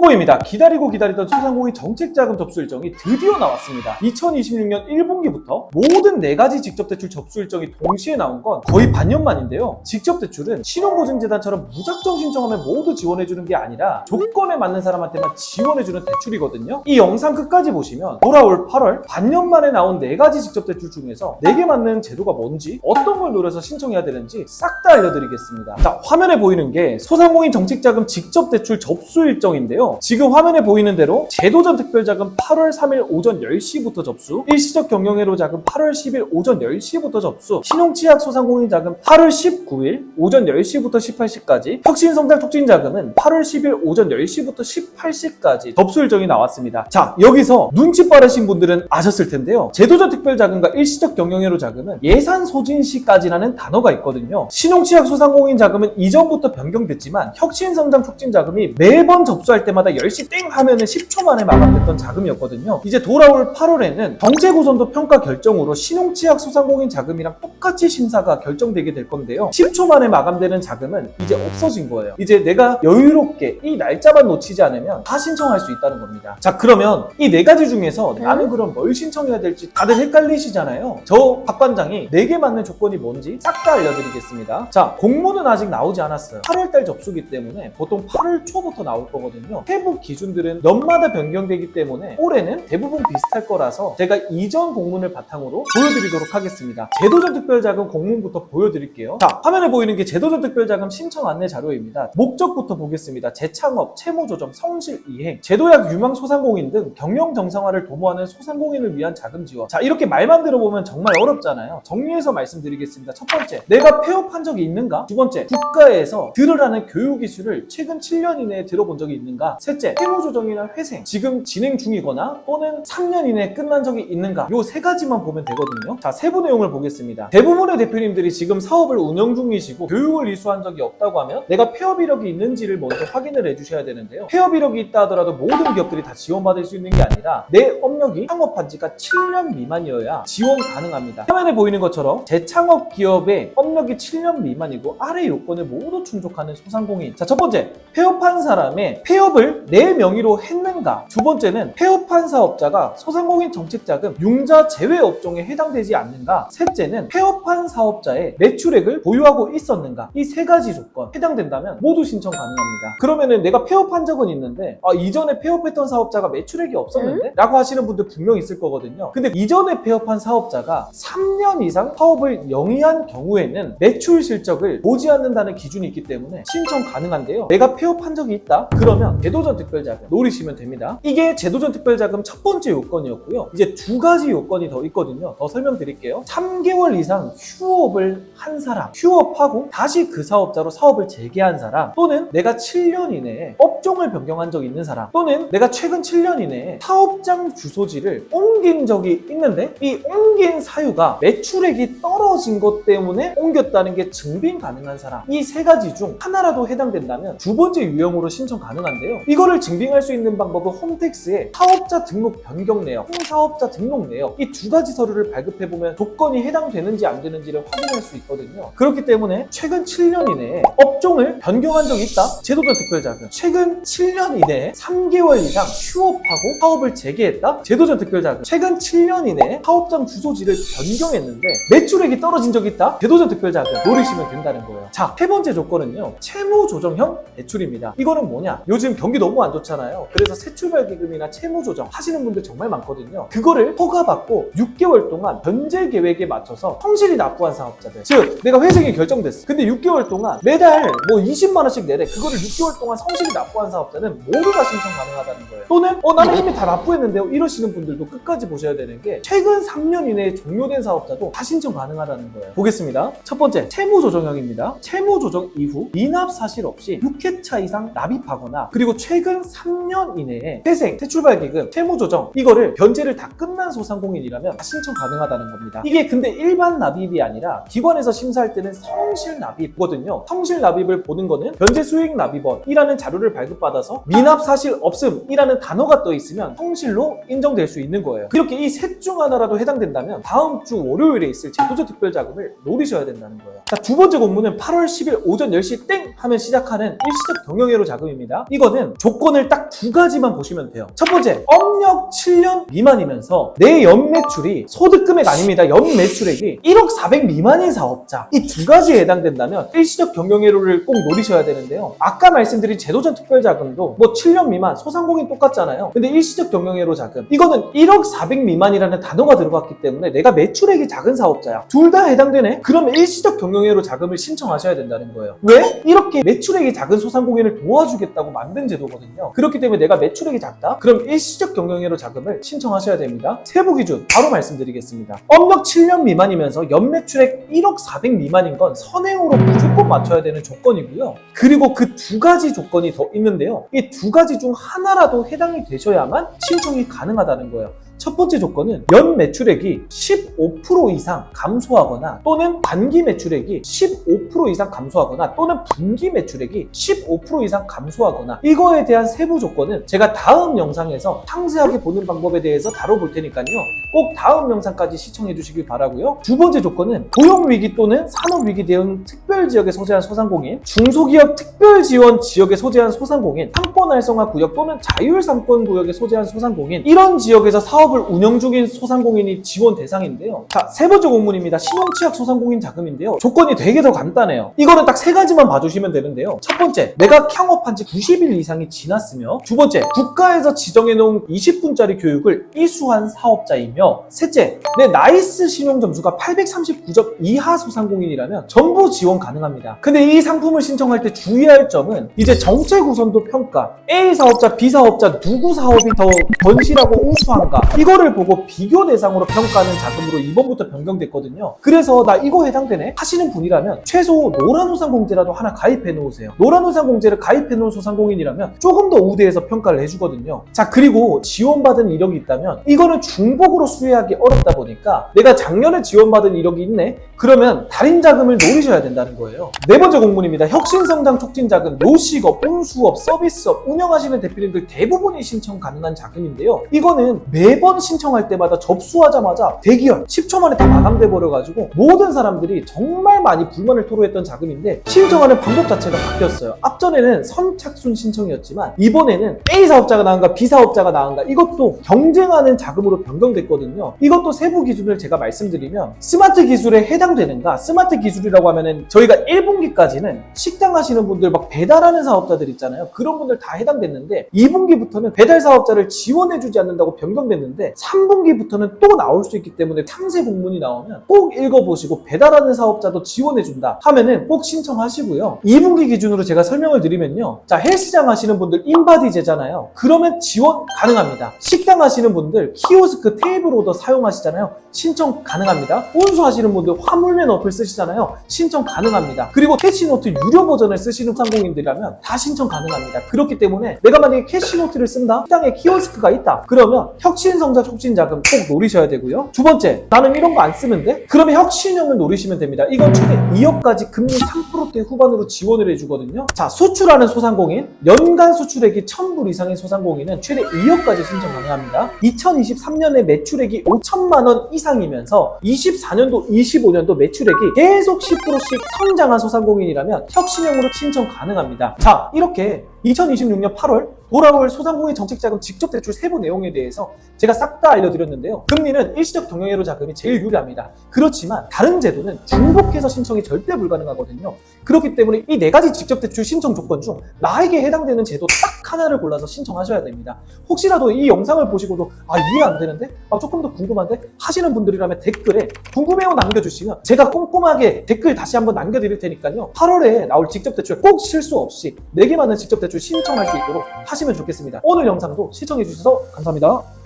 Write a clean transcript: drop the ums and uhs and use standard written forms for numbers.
속보입니다. 기다리고 기다리던 소상공인 정책자금 접수 일정이 드디어 나왔습니다. 2026년 1분기부터 모든 4가지 직접대출 접수 일정이 동시에 나온 건 거의 반년 만인데요. 직접대출은 신용보증재단처럼 무작정 신청하면 모두 지원해주는 게 아니라 조건에 맞는 사람한테만 지원해주는 대출이거든요. 이 영상 끝까지 보시면 돌아올 8월 반년 만에 나온 4가지 직접대출 중에서 내게 맞는 제도가 뭔지, 어떤 걸 노려서 신청해야 되는지 싹 다 알려드리겠습니다. 자, 화면에 보이는 게 소상공인 정책자금 직접대출 접수 일정인데요. 지금 화면에 보이는 대로 제도전 특별자금 8월 3일 오전 10시부터 접수, 일시적 경영회로 자금 8월 10일 오전 10시부터 접수, 신용취약 소상공인 자금 8월 19일 오전 10시부터 18시까지, 혁신성장 촉진자금은 8월 10일 오전 10시부터 18시까지 접수 일정이 나왔습니다. 자, 여기서 눈치 빠르신 분들은 아셨을 텐데요. 제도전 특별자금과 일시적 경영회로 자금은 예산 소진 시까지라는 단어가 있거든요. 신용취약 소상공인 자금은 이전부터 변경됐지만 혁신성장 촉진자금이 매번 접수할 때마다 10시 땡 하면은 10초 만에 마감됐던 자금이었거든요. 이제 돌아올 8월에는 정책우선도 평가 결정으로 신용취약 소상공인 자금이랑 똑같이 심사가 결정되게 될 건데요. 10초 만에 마감되는 자금은 이제 없어진 거예요. 이제 내가 여유롭게 이 날짜만 놓치지 않으면 다 신청할 수 있다는 겁니다. 자, 그러면 이 4가지 중에서 나는 그럼 뭘 신청해야 될지 다들 헷갈리시잖아요. 저 박반장이 내게 맞는 조건이 뭔지 싹 다 알려드리겠습니다. 자, 공모는 아직 나오지 않았어요. 8월달 접수기 때문에 보통 8월 초부터 나올 거거든요. 세부 기준들은 연마다 변경되기 때문에 올해는 대부분 비슷할 거라서 제가 이전 공문을 바탕으로 보여드리도록 하겠습니다. 제도전 특별자금 공문부터 보여드릴게요. 자, 화면에 보이는 게 제도전 특별자금 신청 안내 자료입니다. 목적부터 보겠습니다. 재창업, 채무조정, 성실 이행, 제도약 유망 소상공인 등 경영 정상화를 도모하는 소상공인을 위한 자금 지원. 자, 이렇게 말만 들어보면 정말 어렵잖아요. 정리해서 말씀드리겠습니다. 첫 번째, 내가 폐업한 적이 있는가? 두 번째, 국가에서 들으라는 교육 이슈를 최근 7년 이내에 들어본 적이 있는가? 셋째, 채무조정이나 회생, 지금 진행 중이거나 또는 3년 이내에 끝난 적이 있는가? 요 3가지만 보면 되거든요. 자, 세부 내용을 보겠습니다. 대부분의 대표님들이 지금 사업을 운영 중이시고 교육을 이수한 적이 없다고 하면 내가 폐업 이력이 있는지를 먼저 확인을 해주셔야 되는데요. 폐업 이력이 있다 하더라도 모든 기업들이 다 지원받을 수 있는 게 아니라 내 업력이 창업한 지가 7년 미만이어야 지원 가능합니다. 화면에 보이는 것처럼 재창업 기업의 업력이 7년 미만이고 아래 요건을 모두 충족하는 소상공인. 자, 첫 번째, 폐업한 사람의 폐업을 내 명의로 했는가? 두 번째는 폐업한 사업자가 소상공인 정책자금 융자 제외 업종에 해당되지 않는가? 셋째는 폐업한 사업자의 매출액을 보유하고 있었는가? 이 3가지 조건 해당된다면 모두 신청 가능합니다. 그러면은 내가 폐업한 적은 있는데 이전에 폐업했던 사업자가 매출액이 없었는데? 라고 하시는 분들 분명 있을 거거든요. 근데 이전에 폐업한 사업자가 3년 이상 사업을 영위한 경우에는 매출 실적을 보지 않는다는 기준이 있기 때문에 신청 가능한데요. 내가 폐업한 적이 있다? 그러면 제도전 특별자금 노리시면 됩니다. 이게 제도전 특별자금 첫 번째 요건이었고요. 이제 2가지 요건이 더 있거든요. 더 설명드릴게요. 3개월 이상 휴업을 한 사람, 휴업하고 다시 그 사업자로 사업을 재개한 사람, 또는 내가 7년 이내에 업종을 변경한 적이 있는 사람, 또는 내가 최근 7년 이내에 사업장 주소지를 옮긴 적이 있는데 이 옮긴 사유가 매출액이 떨어진 것 때문에 옮겼다는 게 증빙 가능한 사람, 이 3가지 중 하나라도 해당된다면 2번째 유형으로 신청 가능한데요. 이거를 증빙할 수 있는 방법은 홈택스에 사업자 등록 변경 내역, 사업자 등록 내역, 이 2가지 서류를 발급해보면 조건이 해당되는지 안 되는지를 확인할 수 있거든요. 그렇기 때문에 최근 7년 이내에 업종을 변경한 적이 있다? 제도전 특별자금. 최근 7년 이내에 3개월 이상 휴업하고 사업을 재개했다? 제도전 특별자금. 최근 7년 이내에 사업장 주소지를 변경했는데 매출액이 떨어진 적이 있다? 제도전 특별자금 노리시면 된다는 거예요. 자, 3번째 조건은요, 채무조정형 대출입니다. 이거는 뭐냐? 요즘 경기 너무 안 좋잖아요. 그래서 새출발기금이나 채무조정 하시는 분들 정말 많거든요. 그거를 허가받고 6개월 동안 변제 계획에 맞춰서 성실히 납부한 사업자들, 즉 내가 회생이 결정됐어. 근데 6개월 동안 매달 뭐 20만 원씩 내래. 그거를 6개월 동안 성실히 납부한 사업자는 모두 다 신청 가능하다는 거예요. 또는 나는 이미 다 납부했는데요, 이러시는 분들도 끝까지 보셔야 되는 게 최근 3년 이내에 종료된 사업자도 다 신청 가능하다는 거예요. 보겠습니다. 첫 번째, 채무조정형입니다. 채무조정 이후 미납 사실 없이 6회차 이상 납입하거나, 그리고 최근 3년 이내에 회생, 새출발기금, 채무조정 이거를 변제를 다 끝난 소상공인이라면 다 신청 가능하다는 겁니다. 이게 근데 일반 납입이 아니라 기관에서 심사할 때는 성실 납입이거든요. 성실 납입을 보는 거는 변제 수익 납입원이라는 자료를 발급받아서 미납 사실 없음이라는 단어가 떠 있으면 성실로 인정될 수 있는 거예요. 이렇게 이 셋 중 하나라도 해당된다면 다음 주 월요일에 있을 제도전 특별자금을 노리셔야 된다는 거예요. 자, 2번째 공문은 8월 10일 오전 10시 땡 하면 시작하는 일시적 경영회로 자금입니다. 이거는 조건을 딱 두 가지만 보시면 돼요. 첫 번째, 업력 7년 미만이면서 내 연매출이 소득금액 아닙니다. 연매출액이 1억 400 미만인 사업자. 이 두 가지에 해당된다면 일시적 경영회로를 꼭 노리셔야 되는데요. 아까 말씀드린 제도전 특별자금도 뭐 7년 미만, 소상공인 똑같잖아요. 근데 일시적 경영회로 자금, 이거는 1억 400 미만이라는 단어가 들어갔기 때문에 내가 매출액이 작은 사업자야. 둘 다 해당되네? 그러면 일시적 경영회로 자금을 신청하셔야 된다는 거예요. 왜? 이렇게 매출액이 작은 소상공인을 도와주겠다고 만든 제도거든요. 그렇기 때문에 내가 매출액이 작다? 그럼 일시적 경영회로 자금을 신청하셔야 됩니다. 세부 기준 바로 말씀드리겠습니다. 업력 7년 미만이면서 연매출액 1억 400 미만인 건 선행으로 무조건 맞춰야 되는 조건이고요. 그리고 그 두 가지 조건이 더 있는데요. 이 두 가지 중 하나라도 해당이 되셔야만 신청이 가능하다는 거예요. 첫 번째 조건은 연 매출액이 15% 이상 감소하거나 또는 반기 매출액이 15% 이상 감소하거나 또는 분기 매출액이 15% 이상 감소하거나, 이거에 대한 세부 조건은 제가 다음 영상에서 상세하게 보는 방법에 대해서 다뤄볼 테니까요. 꼭 다음 영상까지 시청해 주시길 바라고요. 두 번째 조건은 고용위기 또는 산업위기 대응 특별지역에 소재한 소상공인, 중소기업 특별지원 지역에 소재한 소상공인, 상권 활성화 구역 또는 자율상권 구역에 소재한 소상공인, 이런 지역에서 사업을 운영 중인 소상공인이 지원 대상인데요. 자, 세 번째 공문입니다. 신용취약 소상공인 자금인데요. 조건이 되게 더 간단해요. 이거는 딱 세 가지만 봐주시면 되는데요. 첫 번째, 내가 창업한 지 90일 이상이 지났으며, 두 번째, 국가에서 지정해놓은 20분짜리 교육을 이수한 사업자이며, 셋째, 내 나이스 신용 점수가 839점 이하 소상공인이라면 전부 지원 가능합니다. 근데 이 상품을 신청할 때 주의할 점은 이제 정책 우선도 평가, A 사업자, B 사업자 누구 사업이 더 건실하고 우수한가, 이거를 보고 비교 대상으로 평가하는 자금으로 이번부터 변경됐거든요. 그래서 나 이거 해당되네 하시는 분이라면 최소 노란우산공제라도 하나 가입해 놓으세요. 노란우산공제를 가입해 놓은 소상공인이라면 조금 더 우대해서 평가를 해주거든요. 자, 그리고 지원받은 이력이 있다면 이거는 중복으로 수혜하기 어렵다 보니까 내가 작년에 지원받은 이력이 있네? 그러면 달인 자금을 노리셔야 된다는 거예요. 네 번째 공문입니다. 혁신성장 촉진자금, 요식업, 운수업, 서비스업 운영하시는 대표님들 대부분이 신청 가능한 자금인데요. 이거는 매번 신청할 때마다 접수하자마자 대기열 10초 만에 다 마감돼 버려가지고 모든 사람들이 정말 많이 불만을 토로했던 자금인데, 신청하는 방법 자체가 바뀌었어요. 앞전에는 선착순 신청이었지만 이번에는 A 사업자가 나은가 B 사업자가 나은가, 이것도 경쟁하는 자금으로 변경됐거든요. 이것도 세부 기준을 제가 말씀드리면, 스마트 기술에 해당되는가, 스마트 기술이라고 하면은 저희가 1분기까지는 식당 하시는 분들, 막 배달하는 사업자들 있잖아요. 그런 분들 다 해당됐는데 2분기부터는 배달 사업자를 지원해주지 않는다고 변경됐는데 3분기부터는 또 나올 수 있기 때문에 상세 공문이 나오면 꼭 읽어보시고 배달하는 사업자도 지원해준다 하면은 꼭 신청하시고요. 2분기 기준으로 제가 설명을 드리면요. 자, 헬스장 하시는 분들 인바디제잖아요. 그러면 지원 가능합니다. 식당 하시는 분들 키오스크 테이블 오더 사용하시잖아요. 신청 가능합니다. 운수 하시는 분들 화물면 어플 쓰시잖아요. 신청 가능합니다. 그리고 캐시노트 유료 버전을 쓰시는 소상공인들이라면 다 신청 가능합니다. 그렇기 때문에 내가 만약에 캐시노트를 쓴다, 식당에 키오스크가 있다, 그러면 혁신성장 촉진자금 꼭 노리셔야 되고요. 두 번째, 나는 이런 거 안 쓰는데? 그러면 혁신형을 노리시면 됩니다. 이건 최대 2억까지 금리 3%대 후반으로 지원을 해주거든요. 자, 수출하는 소상공인, 연간 수출액이 1000불 이상의 소상공인은 최대 2억까지 신청 가능합니다. 2023년에 매출액이 5천만 원 이상이면서 24년도, 25년도 매출액이 계속 10%씩 성장한 소상공인이라면 혁신형으로 신청 가능합니다. 자, 이렇게 2026년 8월 돌아올 소상공인 정책자금 직접 대출 세부 내용에 대해서 제가 싹 다 알려드렸는데요. 금리는 일시적 경영회로 자금이 제일 유리합니다. 그렇지만 다른 제도는 중복해서 신청이 절대 불가능하거든요. 그렇기 때문에 이 네 가지 직접 대출 신청 조건 중 나에게 해당되는 제도 딱 하나를 골라서 신청하셔야 됩니다. 혹시라도 이 영상을 보시고도 이해 안 되는데? 조금 더 궁금한데? 하시는 분들이라면 댓글에 궁금해요 남겨주시면 제가 꼼꼼하게 댓글 다시 한번 남겨드릴 테니까요. 8월에 나올 직접 대출 꼭 실수 없이 4개 맞는 직접 대출 신청할 수 있도록 하시면 좋겠습니다. 오늘 영상도 시청해주셔서 감사합니다.